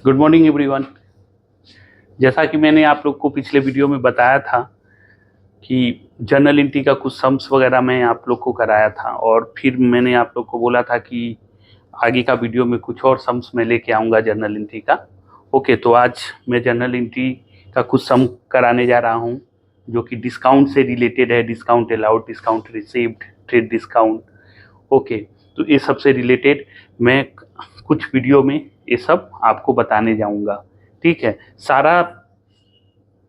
Good morning everyone. जैसा कि मैंने आप लोग को पिछले वीडियो में बताया था कि जर्नल एंट्री का कुछ सम्स वगैरह मैं आप लोग को कराया था, और फिर मैंने आप लोग को बोला था कि आगे का वीडियो में कुछ और सम्स मैं लेके आऊँगा जर्नल एंट्री का। ओके, तो आज मैं जर्नल एंट्री का कुछ सम कराने जा रहा हूँ जो कि डिस्काउंट से रिलेटेड है। Discount allowed, discount received, trade discount. Okay, तो ये सब से रिलेटेड मैं कुछ वीडियो में ये सब आपको बताने जाऊंगा। ठीक है, सारा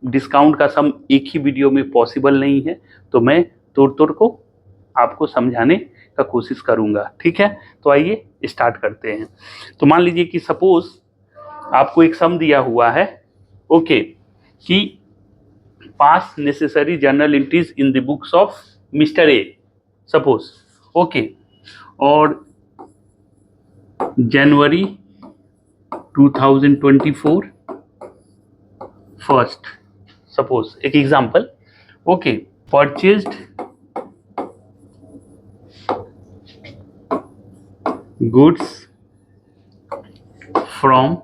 डिस्काउंट का सम एक ही वीडियो में पॉसिबल नहीं है, तो मैं तोड़ तोड़ को आपको समझाने का कोशिश करूंगा। ठीक है, तो आइए स्टार्ट करते हैं। तो मान लीजिए कि सपोज आपको एक सम दिया हुआ है, ओके, कि पास necessary journal entries in the books of mister A, suppose. Okay, और जनवरी 2024 फर्स्ट, सपोज एक example. Okay, purchased goods from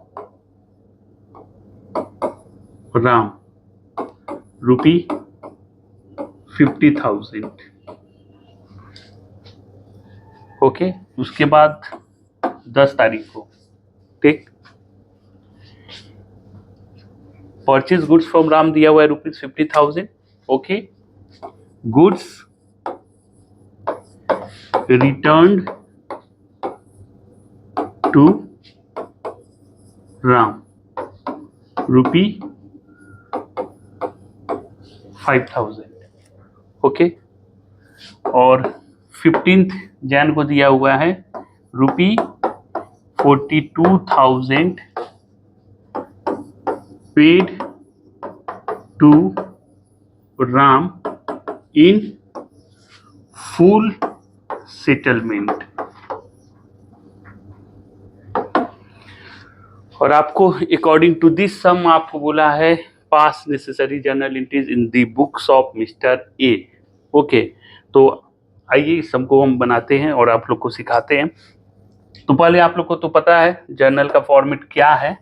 Ram rupee 50,000। Okay, उसके बाद 10 तारीख को, ठीक, परचेज गुड्स फ्रॉम राम दिया हुआ है ₹50,000। Okay, goods returned to Ram ₹5,000। Okay, और 15 जैन को दिया हुआ है ₹42,000 paid to Ram in full settlement. और आपको अकॉर्डिंग टू दिस सम आपको बोला है pass necessary journal entries in the books of mister A. Okay, तो आइए इस सम को हम बनाते हैं और आप लोग को सिखाते हैं। तो पहले आप लोग को तो पता है जर्नल का फॉर्मेट क्या है,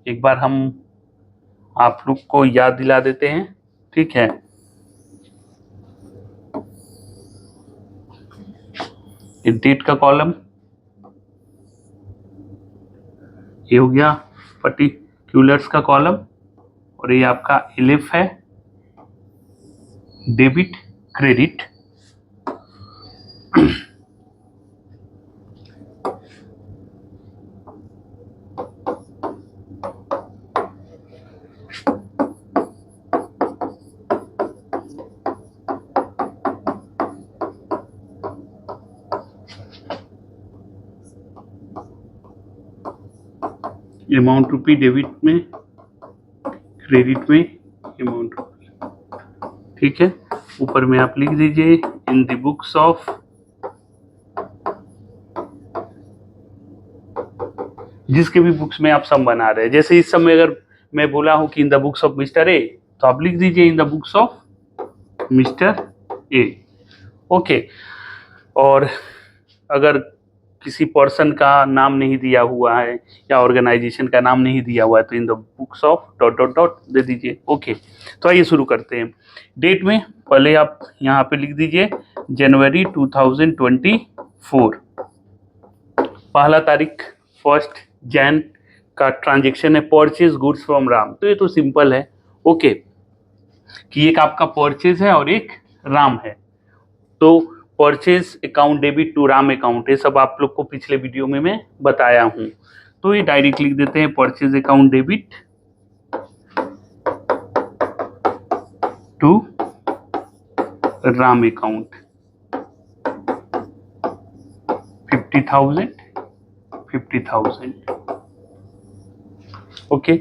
एक बार हम आप लोग को याद दिला देते हैं। ठीक है, डेट का कॉलम ये हो गया, पर्टिकुलर्स का कॉलम, और ये आपका एलिफ है, डेबिट क्रेडिट। अमाउंट रुपी डेबिट में, क्रेडिट में अमाउंट रुपी। ठीक है, ऊपर में आप लिख दीजिए इन द बुक्स ऑफ, जिसके भी बुक्स में आप सम बना रहे हैं। जैसे इस समय अगर मैं बोला हूं कि इन द बुक्स ऑफ मिस्टर ए, तो आप लिख दीजिए इन the books of mister A. Okay, और अगर किसी पर्सन का नाम नहीं दिया हुआ है या ऑर्गेनाइजेशन का नाम नहीं दिया हुआ है, तो in the books of dot dot dot दे दीजिए। ओके, तो आइए शुरू करते हैं। डेट में पहले आप यहाँ पे लिख दीजिए जनवरी 2024, पहला तारीख 1 जैन का ट्रांजेक्शन है, परचेज गुड्स फ्रॉम राम। तो ये तो सिंपल है, ओके, कि एक आपका परचेज है और एक राम है। तो purchase account debit to Ram account, ये सब आप लोग को पिछले वीडियो में मैं बताया हूं। तो ये डायरेक्ट लिख देते हैं purchase account debit to Ram account 50,000। Okay,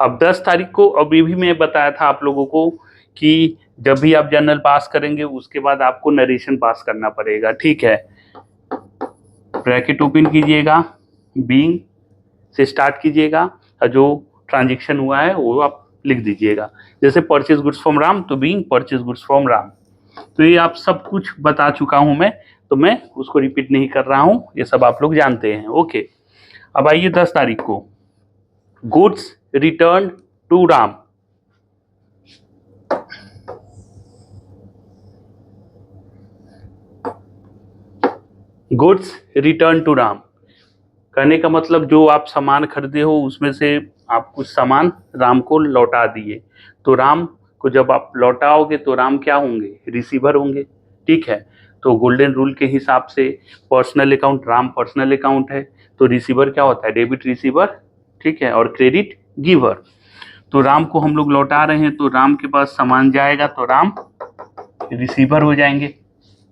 अब 10 तारीख को, अभी भी मैं बताया था आप लोगों को कि जब भी आप जर्नल पास करेंगे उसके बाद आपको नरेशन पास करना पड़ेगा। ठीक है, ब्रैकेट ओपन कीजिएगा, बीइंग से स्टार्ट कीजिएगा, और जो ट्रांजेक्शन हुआ है वो आप लिख दीजिएगा। जैसे परचेज गुड्स फ्रॉम राम, तो being purchase goods from Ram. तो ये आप सब कुछ बता चुका हूं मैं, तो मैं उसको रिपीट नहीं कर रहा हूं, ये सब आप लोग जानते हैं। ओके, अब आइए 10 तारीख को। Goods return to Ram. Goods return to Ram कहने का मतलब जो आप सामान खरीदे हो उसमें से आप कुछ सामान राम को लौटा दिए, तो राम को जब आप लौटाओगे तो राम क्या होंगे, रिसीवर होंगे। ठीक है, तो गोल्डन रूल के हिसाब से personal account Ram personal account है, तो रिसीवर क्या होता है, डेबिट रिसीवर। ठीक है, और क्रेडिट गिवर। तो राम को हम लोग लौटा रहे हैं तो राम के पास सामान जाएगा तो राम रिसीवर हो जाएंगे।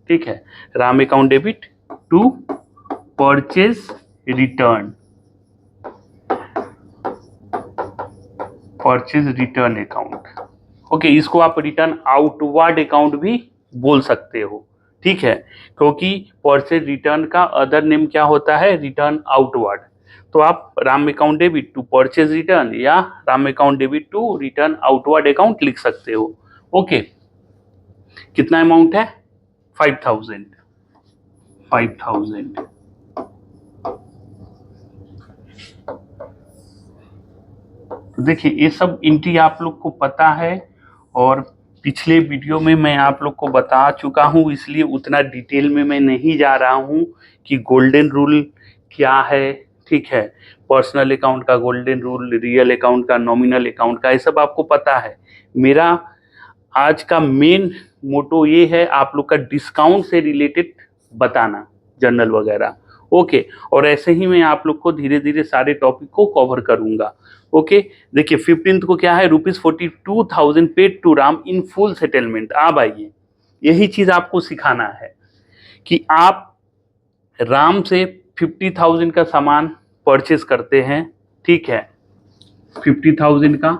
ठीक है, Ram account debit to purchase return, purchase return account. Okay, इसको आप रिटर्न आउटवर्ड अकाउंट भी बोल सकते हो। ठीक है, क्योंकि परचेज रिटर्न का अदर नेम क्या होता है, रिटर्न आउटवर्ड। तो आप Ram account debit to purchase return या Ram account debit to return outward account लिख सकते हो। ओके, कितना अमाउंट है, 5000। 5000 देखिए ये सब एंट्री आप लोग को पता है और पिछले वीडियो में मैं आप लोग को बता चुका हूँ, इसलिए उतना डिटेल में मैं नहीं जा रहा हूँ कि गोल्डन रूल क्या है। ठीक है, पर्सनल अकाउंट का गोल्डन रूल, रियल अकाउंट का, नॉमिनल अकाउंट का, ये सब आपको पता है। मेरा आज का मेन मोटो ये है आप लोग का डिस्काउंट से रिलेटेड बताना, जर्नल वगैरह। ओके, और ऐसे ही मैं आप लोग को धीरे धीरे सारे टॉपिक को कवर करूंगा। ओके, देखिए 15th को क्या है, ₹42,000 paid to Ram in full settlement. आप आइए, यही चीज आपको सिखाना है कि आप राम से 50,000 का सामान परचेस करते हैं। ठीक है, 50,000 का,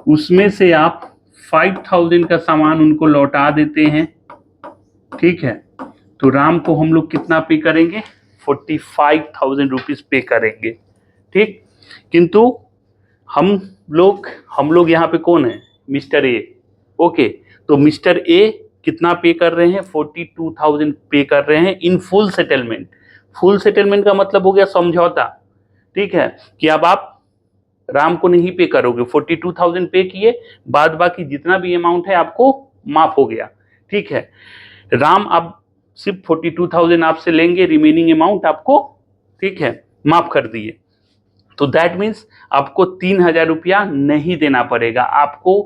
उसमें से आप 5,000 का सामान उनको लौटा देते हैं। ठीक है, तो राम को हम लोग कितना पे करेंगे, 45,000 रुपीज पे करेंगे। ठीक, किंतु हम लोग यहाँ पे कौन है, मिस्टर ए। ओके, तो मिस्टर ए कितना पे कर रहे हैं, 42,000 पे कर रहे हैं इन फुल सेटलमेंट। फुल सेटलमेंट का मतलब हो गया समझौता। ठीक है, कि अब आप राम को नहीं पे करोगे, 42,000 पे किए, बाद बाकी जितना भी अमाउंट है आपको माफ हो गया। ठीक है, राम अब सिर्फ 42,000 आपसे लेंगे, रिमेनिंग अमाउंट आपको, ठीक है, माफ कर दिए। तो दैट मीन्स आपको 3,000 रुपया नहीं देना पड़ेगा आपको,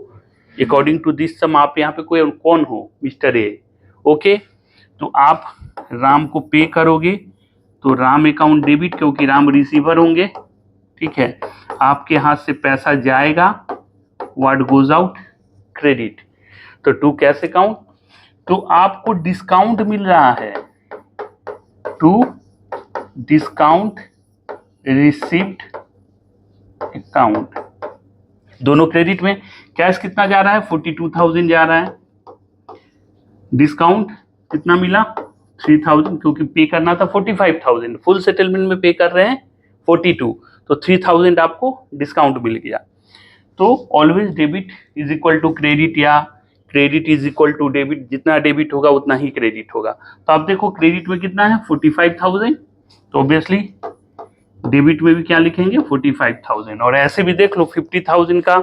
अकॉर्डिंग टू दिस सम। आप यहाँ पे कोई कौन हो, मिस्टर ए। ओके, तो आप राम को पे करोगे तो राम अकाउंट डेबिट, क्योंकि राम रिसीवर होंगे। ठीक है, आपके हाथ से पैसा जाएगा, व्हाट गोज आउट, क्रेडिट। तो टू कैश अकाउंट, तो आपको डिस्काउंट मिल रहा है, टू डिस्काउंट रिसीव्ड अकाउंट। दोनों क्रेडिट में। कैश कितना जा रहा है, 42,000 जा रहा है। डिस्काउंट कितना मिला, 3,000, क्योंकि पे करना था 45,000, फुल सेटलमेंट में पे कर रहे हैं 42, तो 3,000 आपको डिस्काउंट मिल गया। तो always debit is equal to credit या credit is equal to debit, जितना डेबिट होगा उतना ही क्रेडिट होगा। तो आप देखो क्रेडिट में कितना है, 45,000, तो ऑब्वियसली डेबिट में भी क्या लिखेंगे, 45,000। और ऐसे भी देख लो, 50,000 का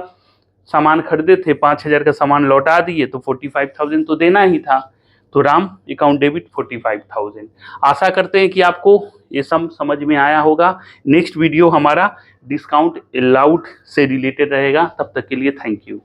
सामान खरीदे थे, 5,000 का सामान लौटा दिए, तो 45,000 तो देना ही था। तो राम अकाउंट डेबिट 45,000। आशा करते हैं कि आपको ये सब समझ में आया होगा। नेक्स्ट वीडियो हमारा डिस्काउंट अलाउड से रिलेटेड रहेगा। तब तक के लिए थैंक यू।